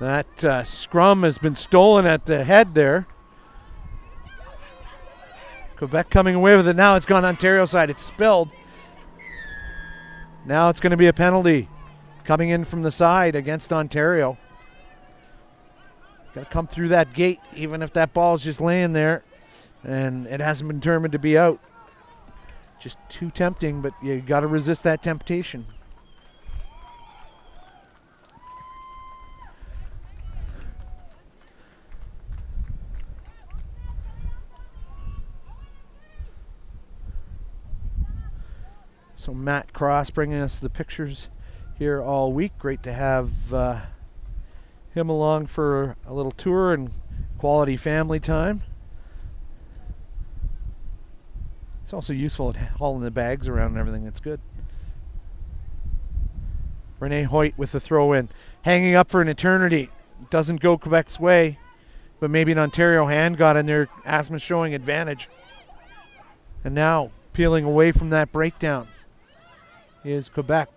That scrum has been stolen at the head there. Quebec coming away with it. Now it's gone Ontario side. It's spilled. Now it's going to be a penalty coming in from the side against Ontario. Got to come through that gate, even if that ball's just laying there, and it hasn't been determined to be out. Just too tempting, but you got to resist that temptation. So Matt Cross bringing us the pictures here all week. Great to have him along for a little tour and quality family time. It's also useful at hauling the bags around and everything. That's good. Renee Hoyt with the throw in. Hanging up for an eternity. Doesn't go Quebec's way, but maybe an Ontario hand got in there. Asmus showing advantage. And now peeling away from that breakdown is Quebec.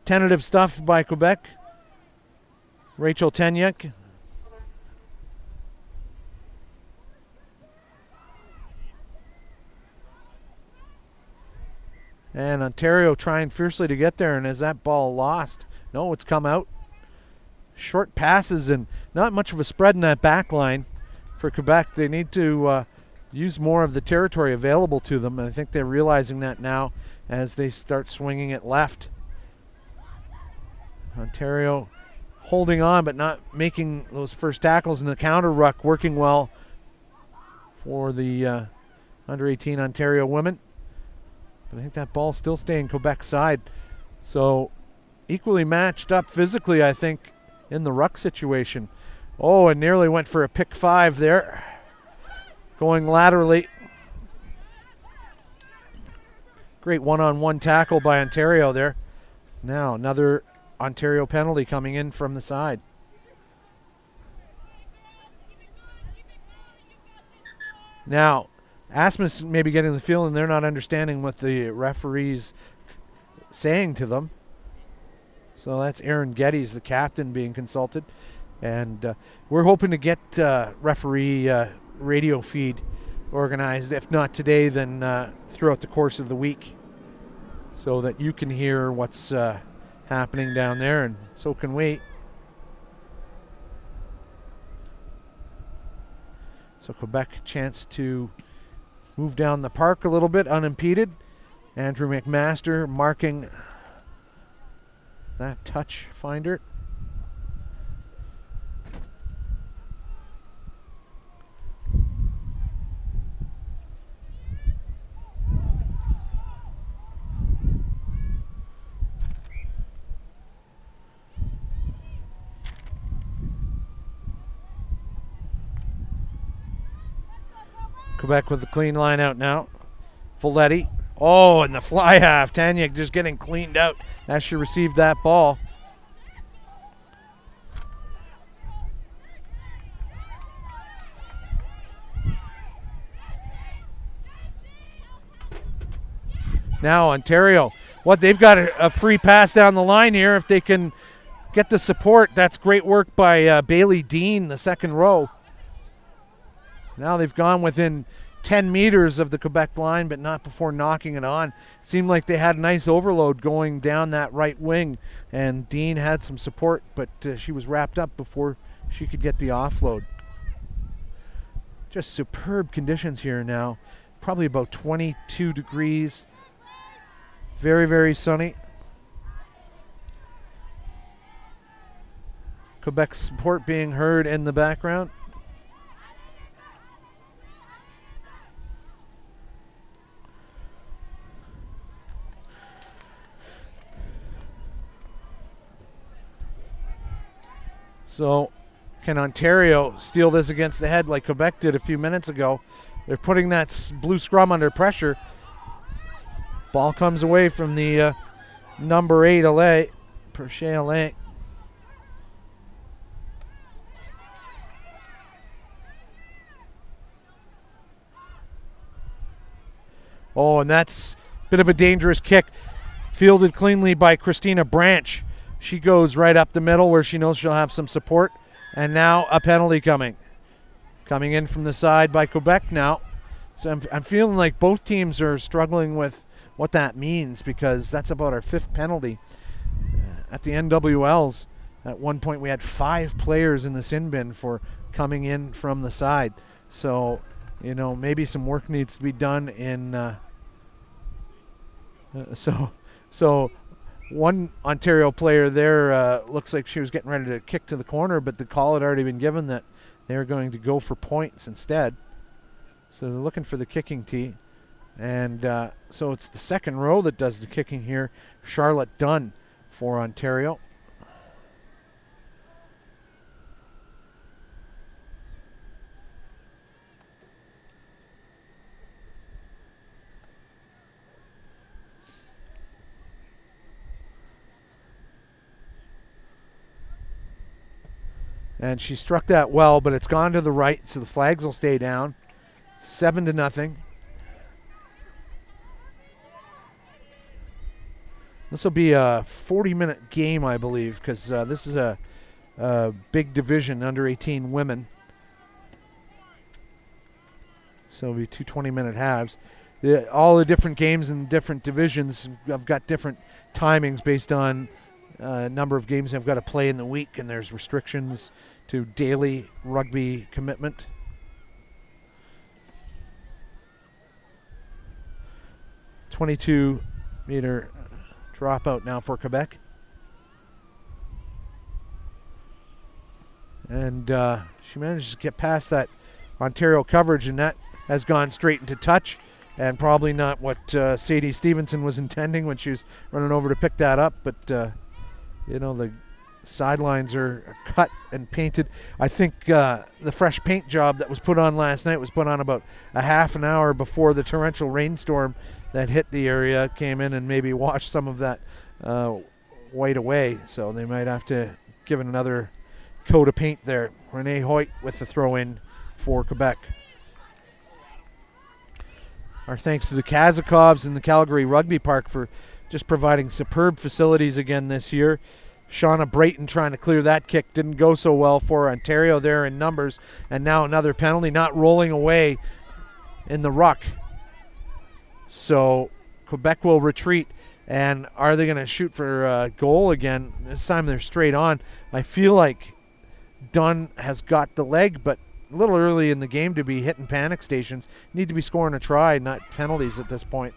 Tentative stuff by Quebec. Rachel Tenyuk. And Ontario trying fiercely to get there, and is that ball lost? No, it's come out. Short passes and not much of a spread in that back line for Quebec. They need to use more of the territory available to them, and I think they're realizing that now as they start swinging it left. Ontario holding on but not making those first tackles, in the counter ruck working well for the under 18 Ontario women. But I think that ball's still staying Quebec's side. So equally matched up physically, I think, in the ruck situation. Oh, and nearly went for a pick 5 there. Going laterally. Great one-on-one tackle by Ontario there. Now another Ontario penalty coming in from the side. Now, Asmus may be getting the feeling they're not understanding what the referee's saying to them. So that's Aaron Geddes, the captain, being consulted. And we're hoping to get referee radio feed organized, if not today, then throughout the course of the week, so that you can hear what's happening down there, and so can we. So Quebec chance to move down the park a little bit unimpeded. Andrew McMaster marking that touch finder. Quebec with the clean line out now. Folletti. Oh, and the fly half. Tanyuk just getting cleaned out as she received that ball. Now Ontario. What, they've got a free pass down the line here. If they can get the support, that's great work by Bailey Dean, the second row. Now they've gone within 10 meters of the Quebec line, but not before knocking it on. It seemed like they had a nice overload going down that right wing, and Dean had some support, but she was wrapped up before she could get the offload. Just superb conditions here now. Probably about 22 degrees. Very, very sunny. Quebec's support being heard in the background. So can Ontario steal this against the head like Quebec did a few minutes ago? They're putting that blue scrum under pressure. Ball comes away from the number 8 Allais, Perche Allais. Oh, and that's a bit of a dangerous kick. Fielded cleanly by Christina Branch. She goes right up the middle where she knows she'll have some support. And now a penalty coming. Coming in from the side by Quebec now. So I'm feeling like both teams are struggling with what that means, because that's about our 5th penalty. At the NWLs, at one point we had 5 players in the sin bin for coming in from the side. So, you know, maybe some work needs to be done in so one Ontario player there looks like she was getting ready to kick to the corner, but the call had already been given that they were going to go for points instead. So they're looking for the kicking tee. And so it's the second row that does the kicking here. Charlotte Dunn for Ontario. And she struck that well, but it's gone to the right, so the flags will stay down. 7-0. This will be a 40-minute game, I believe, because this is a big division, under 18 women. So it'll be 2 20-minute halves. All the different games in different divisions have got different timings based on number of games they've got to play in the week, and there's restrictions to daily rugby commitment. .22-meter dropout now for Quebec. And she manages to get past that Ontario coverage, and that has gone straight into touch, and probably not what Sadie Stevenson was intending when she was running over to pick that up. But, you know, the sidelines are cut and painted. I think the fresh paint job that was put on last night was put on about a half an hour before the torrential rainstorm that hit the area came in and maybe washed some of that white away. So they might have to give it another coat of paint there. Renee Hoyt with the throw-in for Quebec. Our thanks to the Kazakovs and the Calgary Rugby Park for just providing superb facilities again this year. Shauna Brayton trying to clear that kick. Didn't go so well for Ontario there in numbers. And now another penalty, not rolling away in the ruck. So Quebec will retreat. And are they going to shoot for a goal again? This time they're straight on. I feel like Dunn has got the leg, but a little early in the game to be hitting panic stations. Need to be scoring a try, not penalties at this point.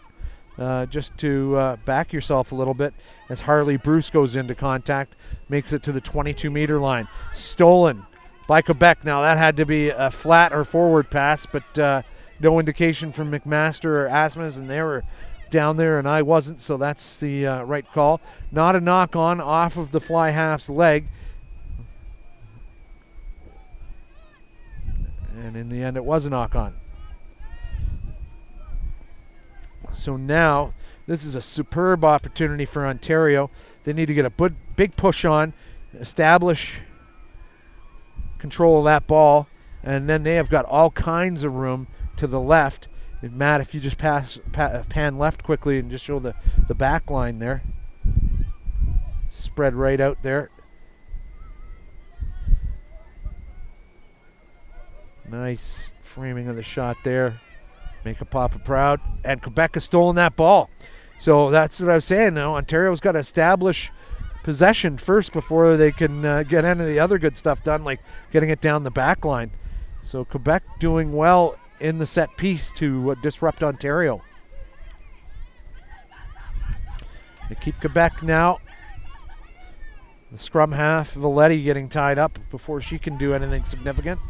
Just to back yourself a little bit as Harley Bruce goes into contact, makes it to the 22-meter line. Stolen by Quebec. Now that had to be a flat or forward pass, but no indication from McMaster or Asmas, and they were down there and I wasn't, so that's the right call. Not a knock on off of the fly half's leg. And in the end it was a knock on. So now this is a superb opportunity for Ontario. They need to get a big push on, establish control of that ball, and then they have got all kinds of room to the left. And Matt, if you just pan left quickly and just show the back line there. Spread right out there. Nice framing of the shot there. Make a Papa proud. And Quebec has stolen that ball. So that's what I was saying now. Ontario's got to establish possession first before they can get any of the other good stuff done, like getting it down the back line. So Quebec doing well in the set piece to disrupt Ontario. They keep Quebec now. The scrum half, Valetti getting tied up before she can do anything significant.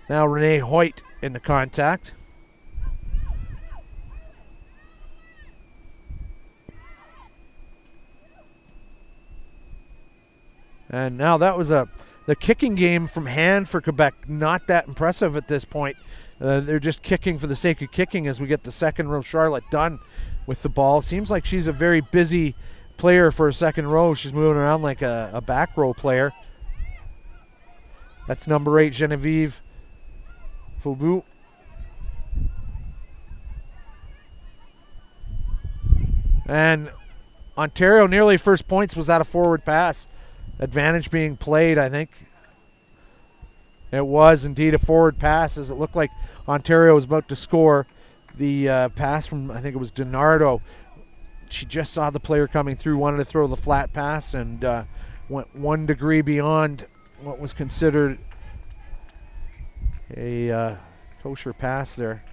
Now Renee Hoyt in the contact. And now that was the kicking game from hand for Quebec. Not that impressive at this point. They're just kicking for the sake of kicking as we get the second row Charlotte Dunn with the ball. Seems like she's a very busy player for a second row. She's moving around like a back row player. That's number 8, Genevieve Faubout. And Ontario nearly first points was that a forward pass. Advantage being played, I think. It was indeed a forward pass as it looked like Ontario was about to score. The pass from, I think it was DiNardo. She just saw the player coming through, wanted to throw the flat pass, and went 1 degree beyond what was considered a kosher pass there.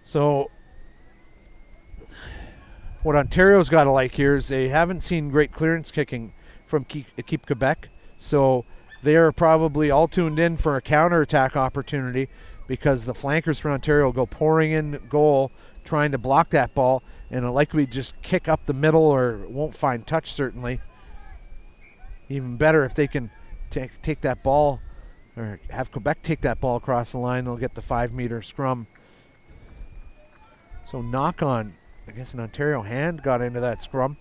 So what Ontario's got to like here is they haven't seen great clearance kicking from Keep Quebec, so they're probably all tuned in for a counterattack opportunity because the flankers for Ontario go pouring in goal trying to block that ball, and it'll likely just kick up the middle or won't find touch certainly. Even better if they can take that ball or have Quebec take that ball across the line, they'll get the 5-meter scrum. So knock on, I guess an Ontario hand got into that scrum.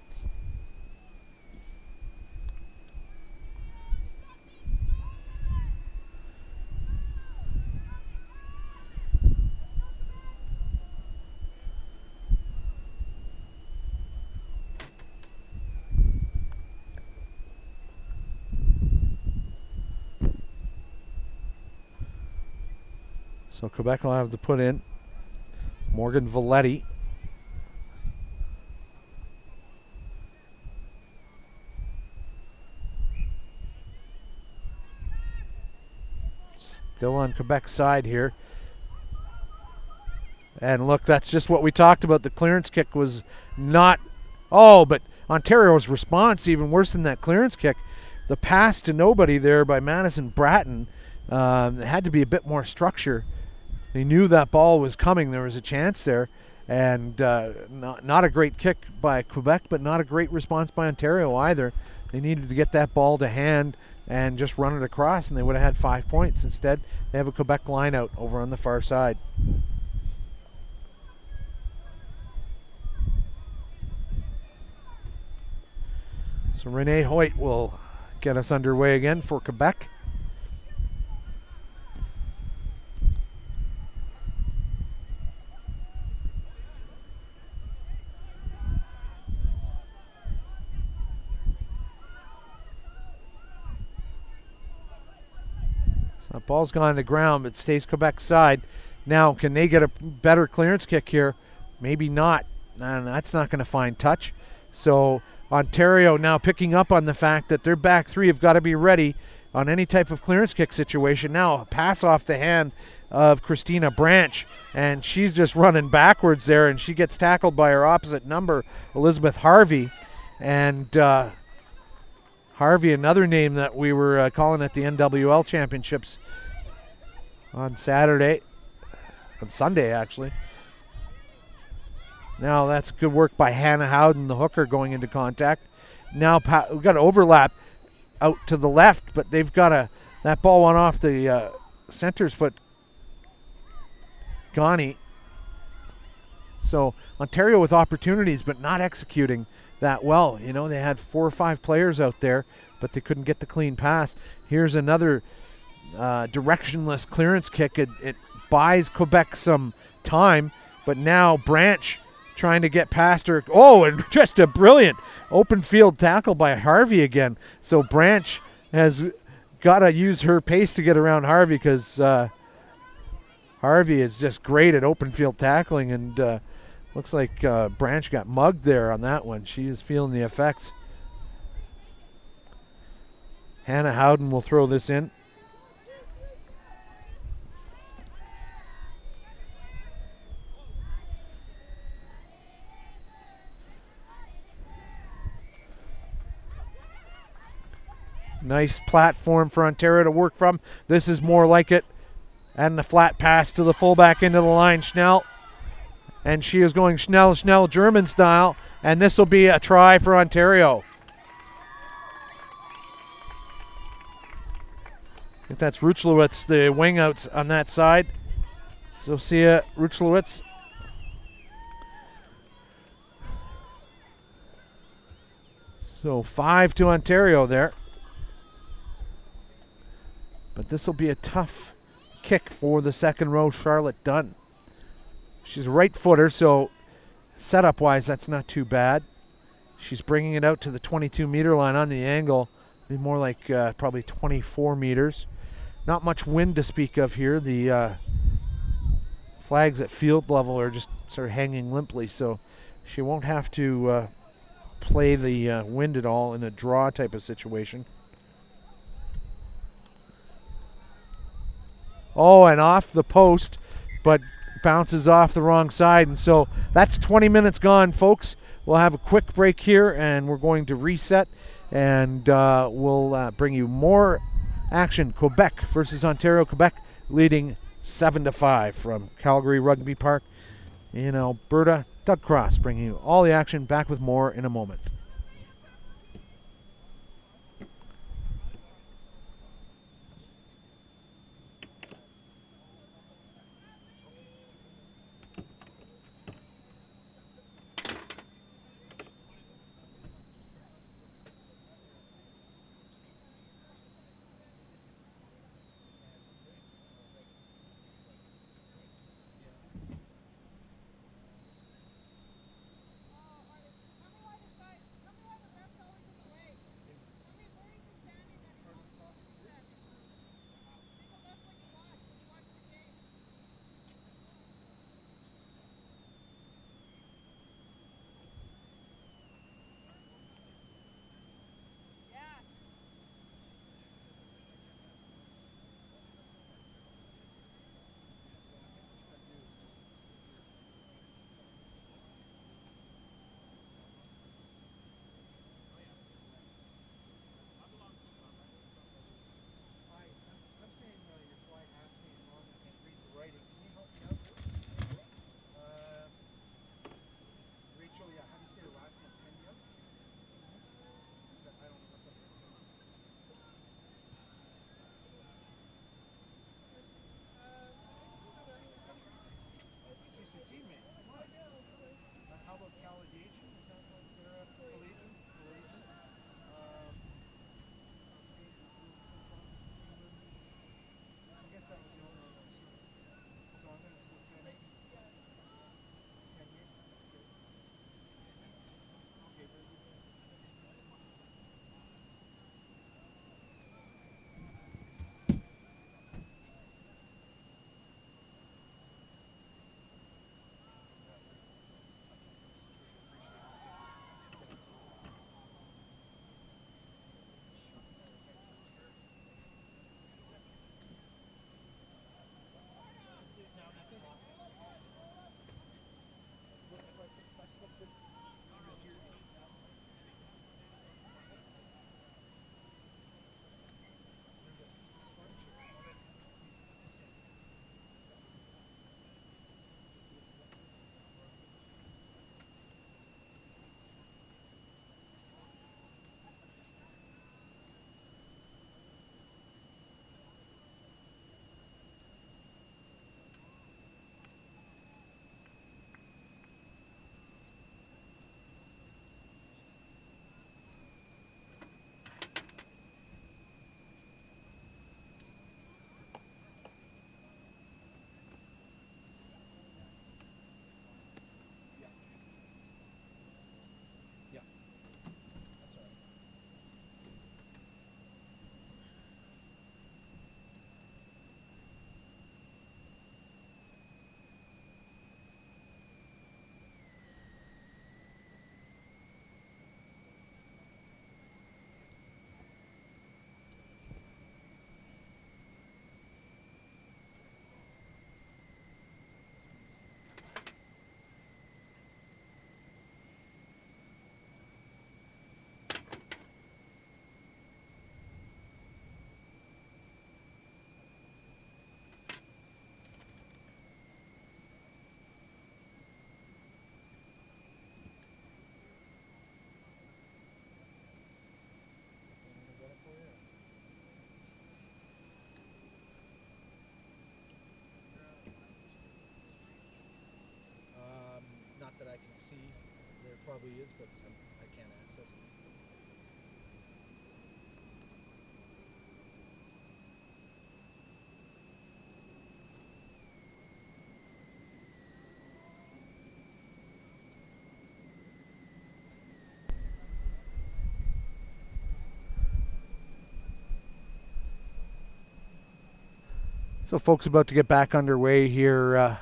So Quebec will have to put in Morgan Valetti. Still on Quebec's side here. And look, that's just what we talked about. The clearance kick was not, but Ontario's response, even worse than that clearance kick. The pass to nobody there by Madison Bratton, it had to be a bit more structure. They knew that ball was coming. There was a chance there. And not a great kick by Quebec, but not a great response by Ontario either. They needed to get that ball to hand and just run it across, and they would have had 5 points. Instead, they have a Quebec line out over on the far side. So Renee Hoyt will get us underway again for Quebec. That ball's gone to ground, but stays Quebec's side. Now, can they get a better clearance kick here? Maybe not. And that's not going to find touch. So Ontario now picking up on the fact that their back three have got to be ready on any type of clearance kick situation. Now a pass off the hand of Christina Branch, and she's just running backwards there, and she gets tackled by her opposite number, Elizabeth Harvey. And Harvey, another name that we were calling at the NWL Championships on Sunday actually. Now that's good work by Hannah Howden, the hooker, going into contact. Now we've got an overlap out to the left, but they've got that ball went off the center's foot, Ghani. So Ontario with opportunities, but not executing that well. You know, they had 4 or 5 players out there, but they couldn't get the clean pass. Here's another directionless clearance kick. It buys Quebec some time, but now Branch trying to get past her. Oh, and just a brilliant open field tackle by Harvey again. So Branch has got to use her pace to get around Harvey, because Harvey is just great at open field tackling, and looks like Branch got mugged there on that one. She is feeling the effects. Hannah Howden will throw this in. Nice platform for Ontario to work from. This is more like it. And the flat pass to the fullback into the line, Schnell. And she is going Schnell, German style. And this will be a try for Ontario. I think that's Ruchlewitz, the wing outs on that side. Zofia Ruchlewitz. So 5 to Ontario there. But this will be a tough kick for the second row, Charlotte Dunn. She's a right footer, so Setup-wise, that's not too bad. She's bringing it out to the 22-meter line on the angle. Be more like probably 24 meters. Not much wind to speak of here. The flags at field level are just sort of hanging limply, so she won't have to play the wind at all in a draw type of situation. Oh, and off the post, but bounces off the wrong side. And so that's 20 minutes gone, folks. We'll have a quick break here, and we're going to reset, and we'll bring you more action. Quebec versus Ontario. Quebec leading 7-5 from Calgary Rugby Park in Alberta. Doug Cross bringing you all the action. Back with more in a moment. Not that I can see. There probably is, but I can't access it. So folks, about to get back underway here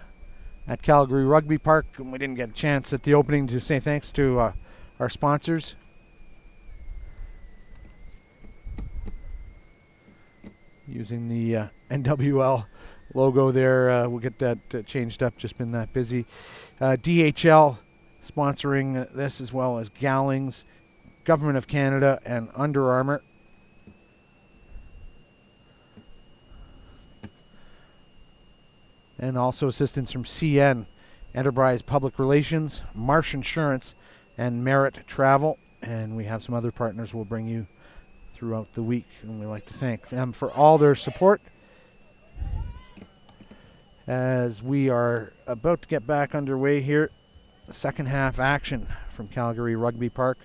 at Calgary Rugby Park. And we didn't get a chance at the opening to say thanks to our sponsors. Using the NWL logo there. We'll get that changed up, just been that busy. DHL sponsoring this, as well as Gallings, Government of Canada, and Under Armour. And also assistance from CN, Enterprise Public Relations, Marsh Insurance, and Merit Travel. And we have some other partners we'll bring you throughout the week, and we'd like to thank them for all their support as we are about to get back underway here. Second half action from Calgary Rugby Park.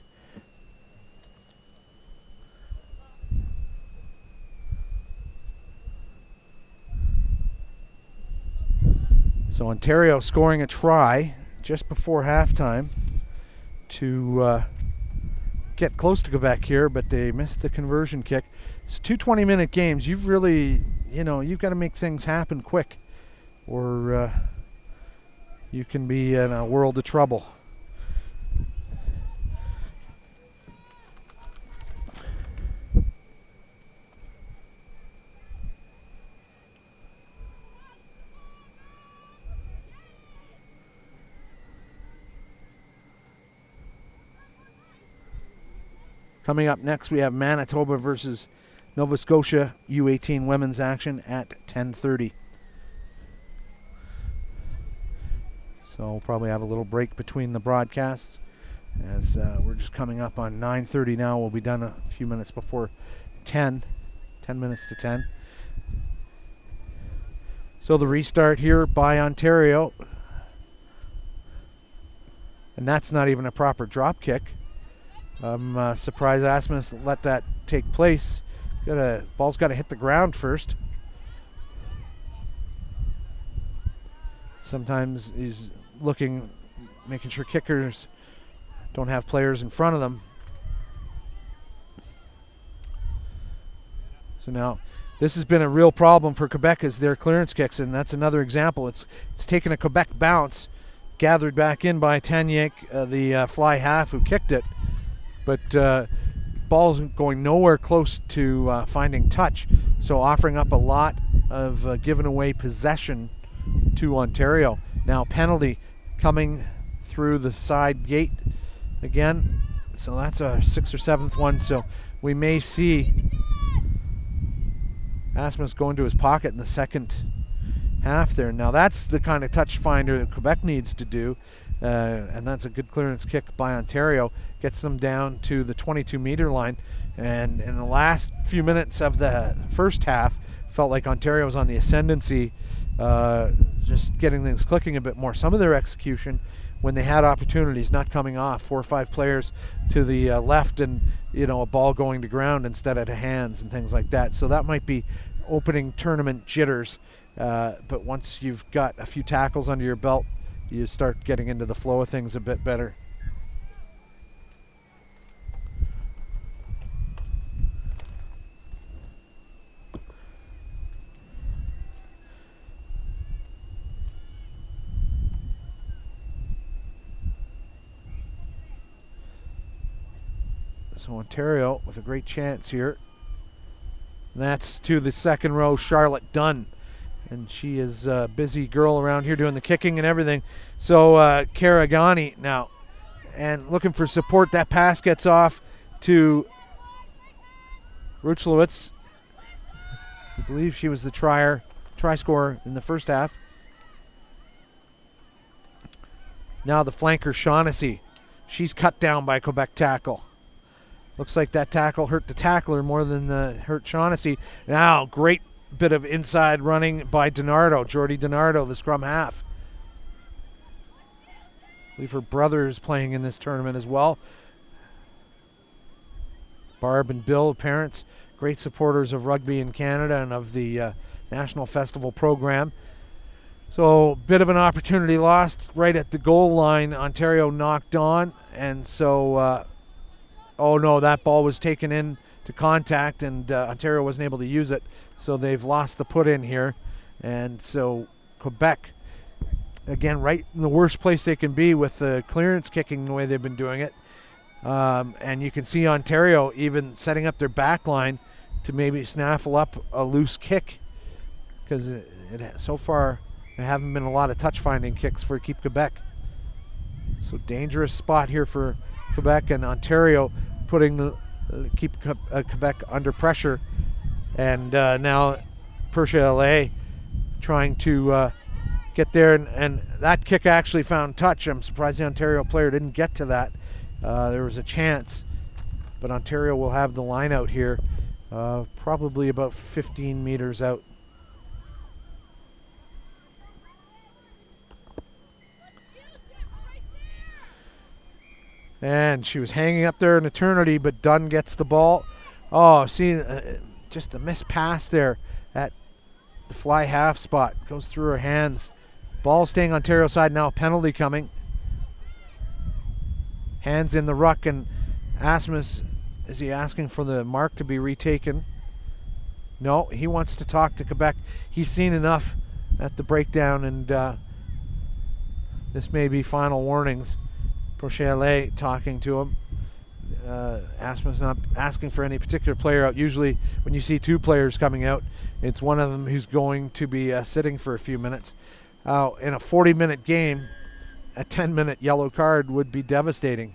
So Ontario scoring a try just before halftime to get close to Quebec here, but they missed the conversion kick. It's 2 20-minute games. You've really, you've got to make things happen quick, or you can be in a world of trouble. Coming up next, we have Manitoba versus Nova Scotia U18 women's action at 10:30. So we'll probably have a little break between the broadcasts, as we're just coming up on 9:30 now. We'll be done a few minutes before 10 minutes to 10. So the restart here by Ontario. And that's not even a proper drop kick. I'm surprised Asmus let that take place. Ball's got to hit the ground first. Sometimes he's making sure kickers don't have players in front of them. So now this has been a real problem for Quebec, as their clearance kicks, and that's another example. It's taken a Quebec bounce, gathered back in by Tanyak, the fly half who kicked it. But ball's going nowhere close to finding touch, so offering up a lot of given away possession to Ontario. Now penalty coming through the side gate again, so that's a 6th or 7th one, so we may see Asmus go into his pocket in the second half there. Now that's the kind of touch finder that Quebec needs to do. And that's a good clearance kick by Ontario. Gets them down to the 22-meter line. And in the last few minutes of the first half, felt like Ontario was on the ascendancy, just getting things clicking a bit more. Some of their execution, when they had opportunities, not coming off. 4 or 5 players to the left, and a ball going to ground instead of to hands and things like that. So that might be opening tournament jitters. But once you've got a few tackles under your belt, you start getting into the flow of things a bit better. So Ontario with a great chance here. And that's to the second row, Charlotte Dunn. And she is a busy girl around here doing the kicking and everything. So Karagani now, and looking for support. That pass gets off to Ruchlewicz. I believe she was the try scorer in the first half. Now the flanker, Shaughnessy. She's cut down by Quebec tackle. Looks like that tackle hurt the tackler more than hurt Shaughnessy. Now great bit of inside running by DiNardo, Jordy DiNardo, the scrum half. I believe her brother is playing in this tournament as well. Barb and Bill, parents, great supporters of rugby in Canada and of the National Festival program. So bit of an opportunity lost right at the goal line. Ontario knocked on, and so oh no, that ball was taken in to contact, and Ontario wasn't able to use it, so they've lost the put in here. And so Quebec, again, right in the worst place they can be with the clearance kicking the way they've been doing it. And you can see Ontario even setting up their back line to maybe snaffle up a loose kick, because so far there haven't been a lot of touch-finding kicks for Keep Quebec. So dangerous spot here for Quebec, and Ontario putting Keep Quebec under pressure. And now Perche trying to get there, and that kick actually found touch. I'm surprised the Ontario player didn't get to that. There was a chance, but Ontario will have the line out here, probably about 15 meters out. And she was hanging up there an eternity, but Dunn gets the ball. Oh, see, just a missed pass there at the fly half spot. Goes through her hands. Ball staying Ontario side, now a penalty coming. Hands in the ruck, and Asmus, is he asking for the mark to be retaken? No, he wants to talk to Quebec. He's seen enough at the breakdown, and this may be final warnings. Prochelle talking to him. Asmus not asking for any particular player out. Usually when you see two players coming out, it's one of them who's going to be sitting for a few minutes. In a 40-minute game, a 10-minute yellow card would be devastating.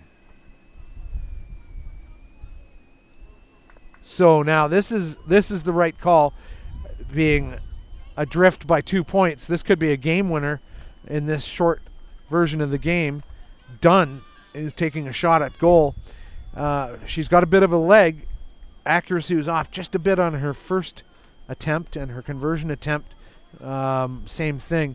So now this is the right call, being adrift by 2 points. This could be a game winner in this short version of the game. Dunn is taking a shot at goal. She's got a bit of a leg. Accuracy was off just a bit on her first attempt, and her conversion attempt, same thing.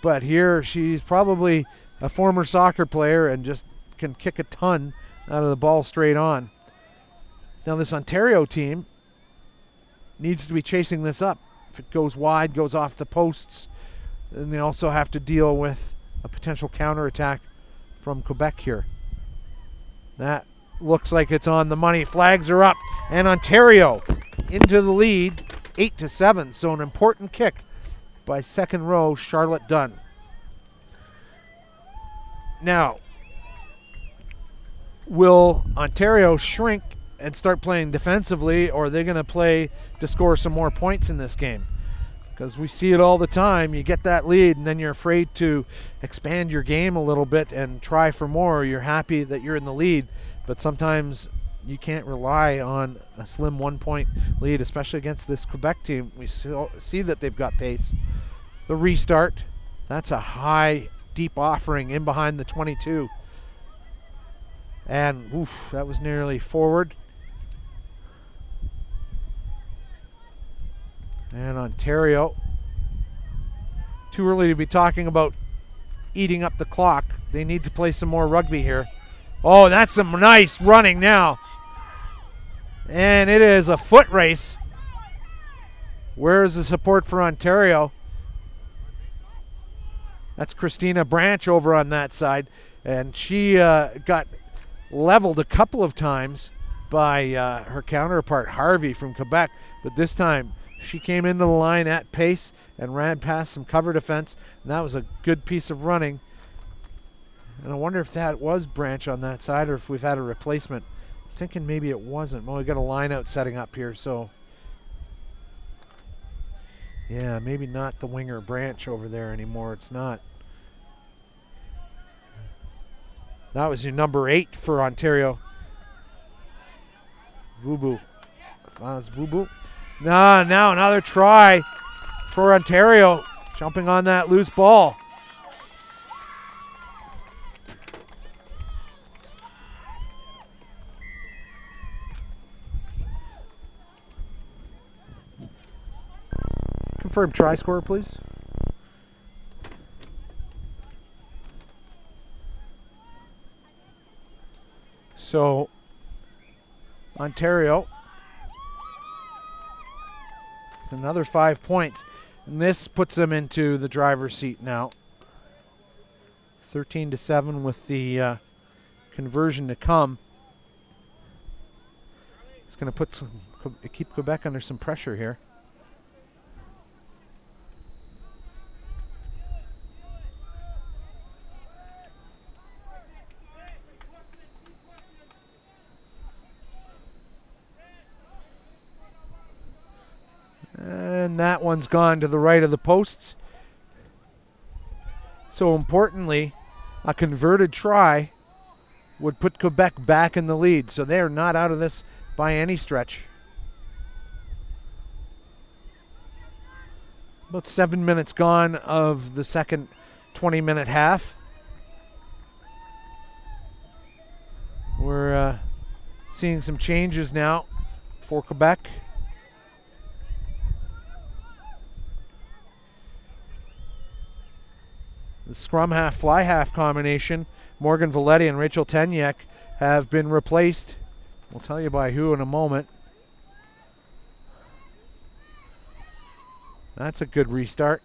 But here she's probably a former soccer player and just can kick a ton out of the ball straight on. Now this Ontario team needs to be chasing this up. If it goes wide, goes off the posts, then they also have to deal with a potential counterattack from Quebec here. That looks like it's on the money. Flags are up, and Ontario into the lead, 8-7. So an important kick by second row Charlotte Dunn. Now, will Ontario shrink and start playing defensively, or are they going to play to score some more points in this game? Because we see it all the time. You get that lead, and then you're afraid to expand your game a little bit and try for more. You're happy that you're in the lead, but sometimes you can't rely on a slim 1 point lead, especially against this Quebec team. We see that they've got pace. The restart, that's a high, deep offering in behind the 22. And oof, that was nearly forward. And Ontario, too early to be talking about eating up the clock. They need to play some more rugby here. Oh, that's some nice running now. And it is a foot race. Where's the support for Ontario? That's Christina Branch over on that side. And she got leveled a couple of times by her counterpart, Harvey, from Quebec. But this time, she came into the line at pace and ran past some cover defense, and that was a good piece of running. And I wonder if that was Branch on that side or if we've had a replacement. I'm thinking maybe it wasn't. Well, we got a line out setting up here, so yeah, maybe not the winger Branch over there anymore. It's not. That was your number 8 for Ontario. Vubu. That's Vubu. Now another try for Ontario, jumping on that loose ball. Confirm try score, please. So, Ontario, another 5 points. And this puts them into the driver's seat now. 13-7 with the conversion to come. It's going to keep Quebec under some pressure here. And that one's gone to the right of the posts. So importantly, a converted try would put Quebec back in the lead. So they are not out of this by any stretch. About 7 minutes gone of the second 20-minute half. We're seeing some changes now for Quebec. The scrum half, fly half combination, Morgan Valetti and Rachel Tenyek, have been replaced. We'll tell you by who in a moment. That's a good restart.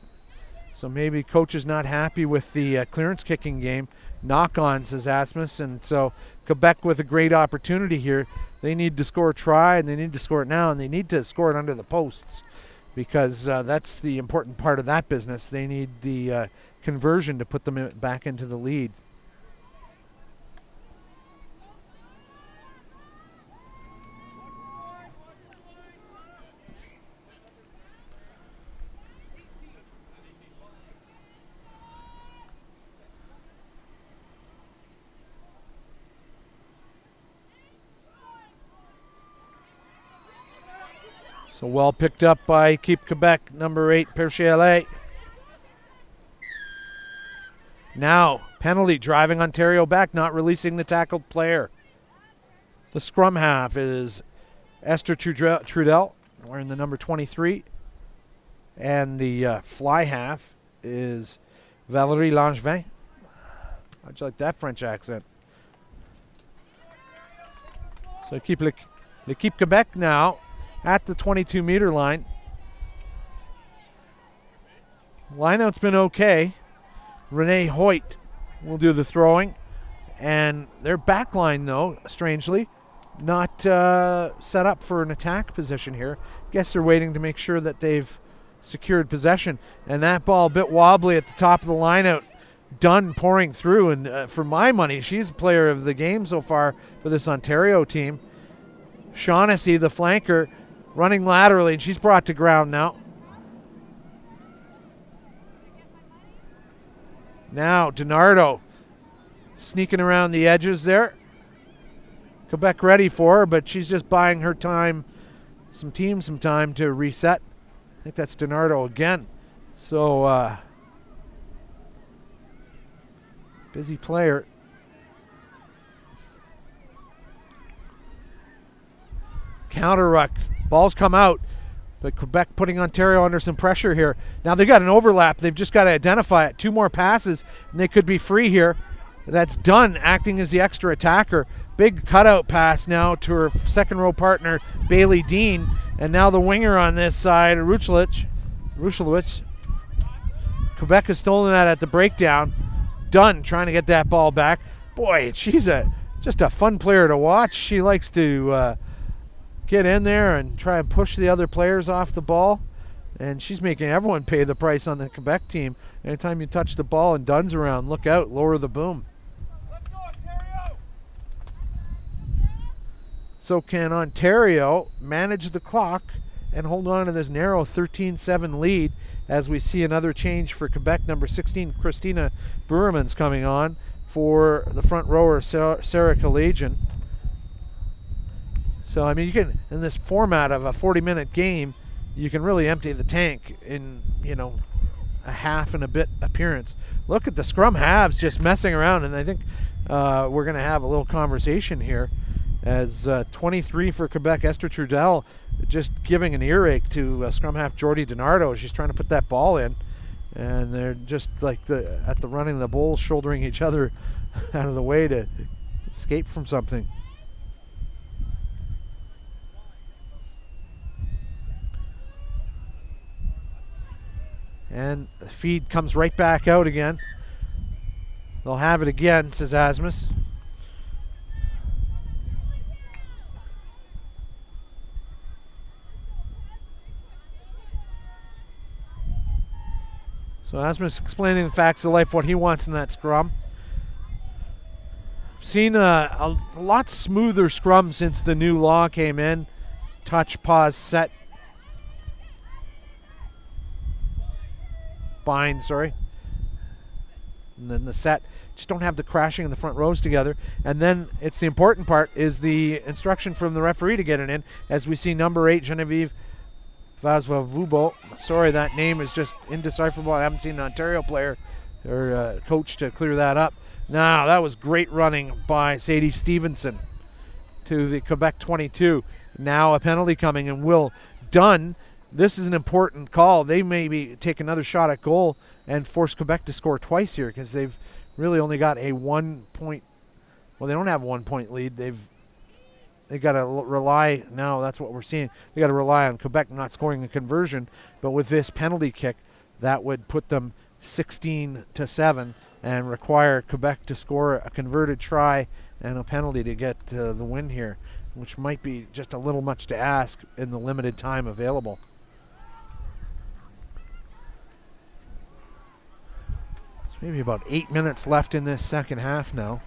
So maybe coach is not happy with the clearance kicking game. Knock-on, says Asmus. And so Quebec with a great opportunity here. They need to score a try, and they need to score it now, and they need to score it under the posts, because that's the important part of that business. They need the conversion to put them back into the lead. So well picked up by Keep Quebec, number 8, Perchialet. Now, penalty, driving Ontario back, not releasing the tackled player. The scrum half is Esther Trudel, wearing the number 23. And the fly half is Valérie Langevin. How'd you like that French accent? So keep Quebec now at the 22-meter line. Lineout's been okay. Renee Hoyt will do the throwing. And their back line, though, strangely, not set up for an attack position here. Guess they're waiting to make sure that they've secured possession. And that ball a bit wobbly at the top of the lineout. Dunn pouring through. And for my money, she's the player of the game so far for this Ontario team. Shaughnessy, the flanker, running laterally, and she's brought to ground now. Now, DiNardo sneaking around the edges there. Quebec ready for her, but she's just buying her time, some time to reset. I think that's DiNardo again. So, busy player. Counter ruck. Balls come out, but Quebec putting Ontario under some pressure here. Now they've got an overlap. They've just got to identify it. 2 more passes, and they could be free here. That's Dunn acting as the extra attacker. Big cutout pass now to her second row partner, Bailey Dean. And now the winger on this side, Ruchelowicz. Quebec has stolen that at the breakdown. Dunn trying to get that ball back. Boy, she's just a fun player to watch. She likes to get in there and try and push the other players off the ball. And she's making everyone pay the price on the Quebec team. Anytime you touch the ball and Dunn's around, look out, lower the boom. Let's go, Ontario! So can Ontario manage the clock and hold on to this narrow 13-7 lead as we see another change for Quebec. Number 16, Christina Brewerman's coming on for the front rower, Sarah Kalajian. So, I mean, you can, in this format of a 40-minute game, you can really empty the tank in, a half and a bit appearance. Look at the scrum halves just messing around, and I think we're going to have a little conversation here as 23 for Quebec, Esther Trudel, just giving an earache to scrum half Jordy DiNardo. She's trying to put that ball in, and they're just like at the running of the bulls, shouldering each other out of the way to escape from something. And the feed comes right back out again. They'll have it again, says Asmus. So Asmus explaining the facts of life, what he wants in that scrum. Seen a lot smoother scrum since the new law came in. Touch, pause, set. bind, sorry. And then the set. Just don't have the crashing in the front rows together. And then it's the important part is the instruction from the referee to get it in, as we see number 8, Genevieve Vazvavubo. Sorry, that name is just indecipherable. I haven't seen an Ontario player or coach to clear that up. Now, that was great running by Sadie Stevenson to the Quebec 22. Now a penalty coming, and Will Dunn. This is an important call. They maybe take another shot at goal and force Quebec to score twice here, because they've really only got a 1 point. Well, they don't have a 1 point lead. They got to rely now. That's what we're seeing. They got to rely on Quebec not scoring a conversion. But with this penalty kick, that would put them 16-7 and require Quebec to score a converted try and a penalty to get the win here, which might be just a little much to ask in the limited time available. There's maybe about 8 minutes left in this second half now.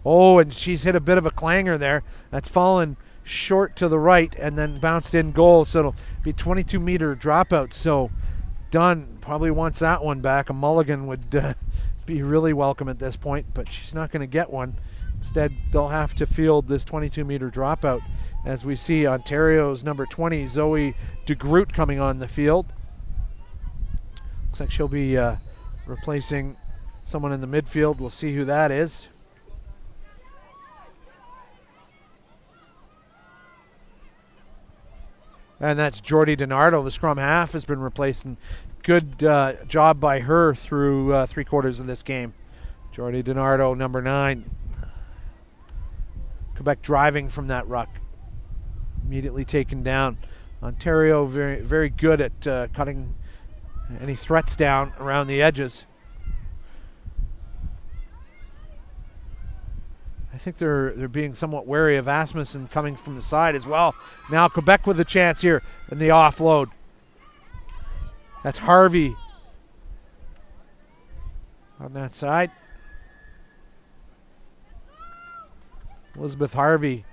Oh, and she's hit a bit of a clanger there. That's fallen short to the right and then bounced in goal, so it'll be 22-meter dropout. So Dunn probably wants that one back. A mulligan would be really welcome at this point, but she's not going to get one. Instead, they'll have to field this 22-meter dropout, as we see Ontario's number 20, Zoe DeGroot, coming on the field. Looks like she'll be replacing someone in the midfield. We'll see who that is. And that's Jordy DiNardo. The scrum half has been replaced, and good job by her through 3/4 of this game. Jordy DiNardo, number 9. Quebec driving from that ruck. Immediately taken down. Ontario very, very good at cutting any threats down around the edges. I think they're being somewhat wary of Asmussen coming from the side as well. Now Quebec with a chance here in the offload. That's Harvey on that side. Elizabeth Harvey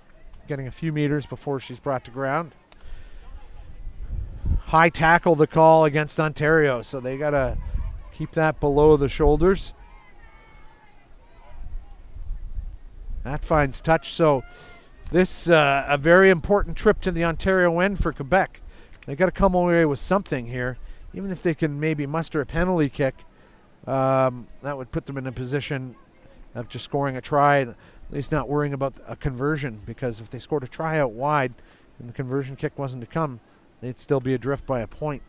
getting a few meters before she's brought to ground. High tackle the call against Ontario, so they got to keep that below the shoulders. That finds touch, so this a very important trip to the Ontario end for Quebec. They got to come away with something here, even if they can maybe muster a penalty kick. That would put them in a position of just scoring a try, and at least not worrying about a conversion, because if they scored a try out wide and the conversion kick wasn't to come, they'd still be adrift by a point.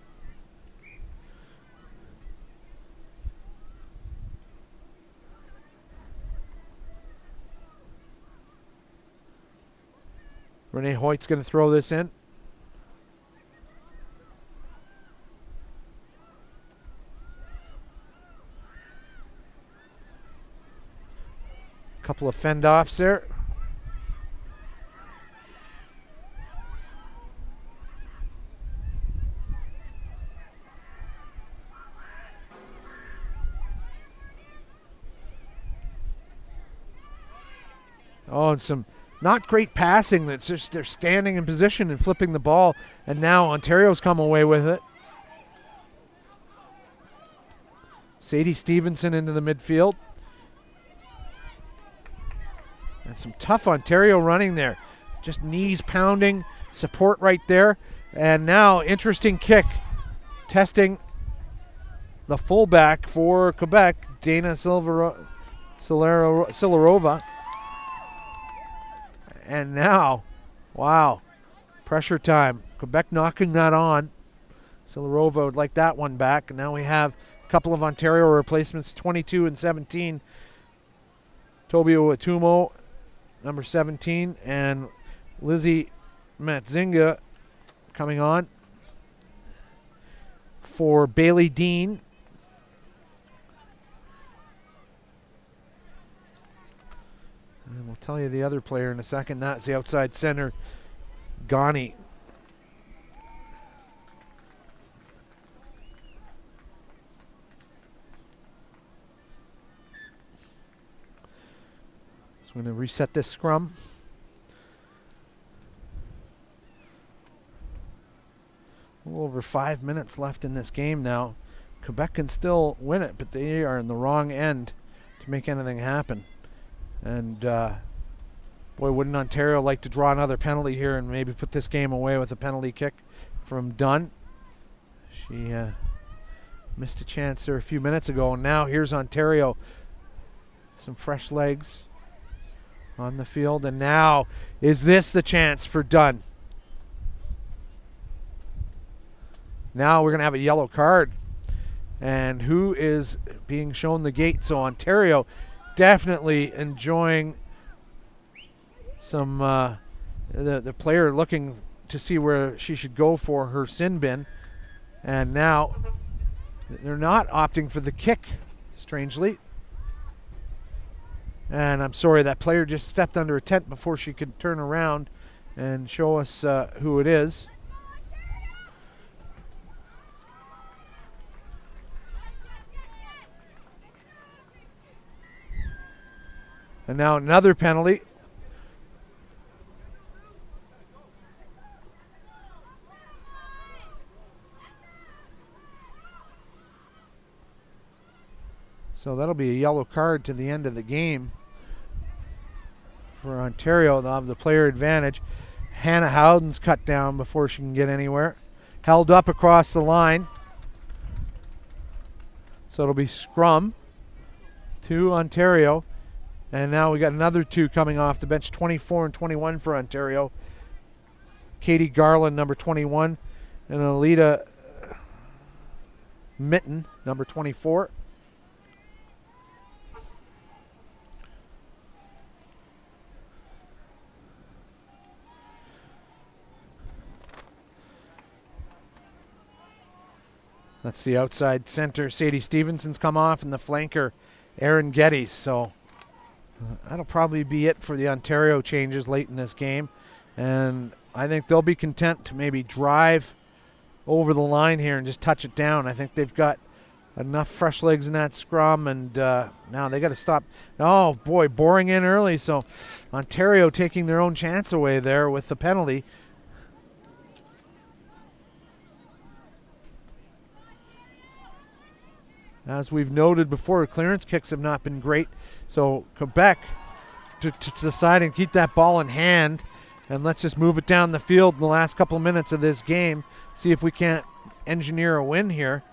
Renee Hoyt's going to throw this in. Couple of fend-offs there. Oh, and some not great passing. That's just they're standing in position and flipping the ball, and now Ontario's come away with it. Sadie Stevenson into the midfield. And some tough Ontario running there. Just knees pounding, support right there. And now interesting kick. Testing the fullback for Quebec, Dana Silarova. And now, wow, pressure time. Quebec knocking that on. Silarova would like that one back. And now we have a couple of Ontario replacements, 22 and 17. Tobio Atumo, number 17, and Lizzie Matzinga coming on for Bailey Dean. And we'll tell you the other player in a second. That's the outside center, Ghani. So we're going to reset this scrum. little over 5 minutes left in this game now. Quebec can still win it, but they are in the wrong end to make anything happen. And boy, wouldn't Ontario like to draw another penalty here and maybe put this game away with a penalty kick from Dunn. She missed a chance there a few minutes ago, and now here's Ontario. Some fresh legs on the field, and now is this the chance for Dunn? Now we're going to have a yellow card, and who is being shown the gate? So Ontario definitely enjoying some the player looking to see where she should go for her sin bin, and now they're not opting for the kick, strangely. And I'm sorry, that player just stepped under a tent before she could turn around and show us who it is. And now another penalty. So that'll be a yellow card to the end of the game for Ontario. They'll have the player advantage. Hannah Howden's cut down before she can get anywhere. Held up across the line. So it'll be scrum to Ontario. And now we got another two coming off the bench, 24 and 21 for Ontario. Katie Garland, number 21, and Alita Mitten, number 24. That's the outside center. Sadie Stevenson's come off, and the flanker, Aaron Geddes. So that'll probably be it for the Ontario changes late in this game. And I think they'll be content to maybe drive over the line here and just touch it down. I think they've got enough fresh legs in that scrum, and now they got to stop. Oh, boy, boring in early. So Ontario taking their own chance away there with the penalty. As we've noted before, clearance kicks have not been great. So Quebec to decide and keep that ball in hand, and let's just move it down the field in the last couple of minutes of this game. See if we can't engineer a win here.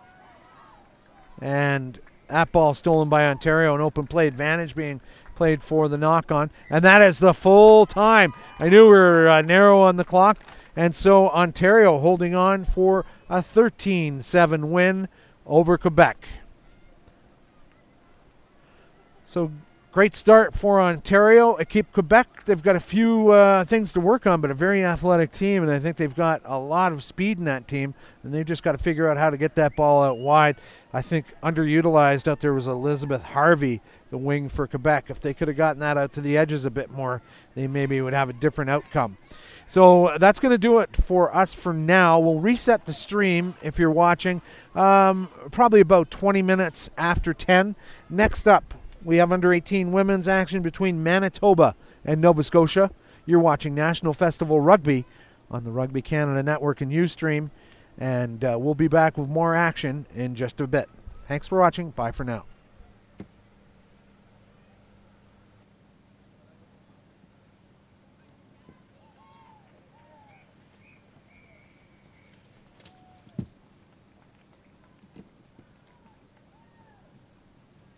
And that ball stolen by Ontario, an open play advantage being played for the knock-on. And that is the full time. I knew we were narrow on the clock. And so Ontario holding on for a 13-7 win over Quebec. So great start for Ontario. Keep Quebec, they've got a few things to work on, but a very athletic team, and I think they've got a lot of speed in that team, and they've just got to figure out how to get that ball out wide. I think underutilized out there was Elizabeth Harvey, the wing for Quebec. If they could have gotten that out to the edges a bit more, they maybe would have a different outcome. So that's going to do it for us for now. We'll reset the stream if you're watching, probably about 20 minutes after 10. Next up, we have under-18 women's action between Manitoba and Nova Scotia. You're watching National Festival Rugby on the Rugby Canada Network and Ustream, and we'll be back with more action in just a bit. Thanks for watching. Bye for now.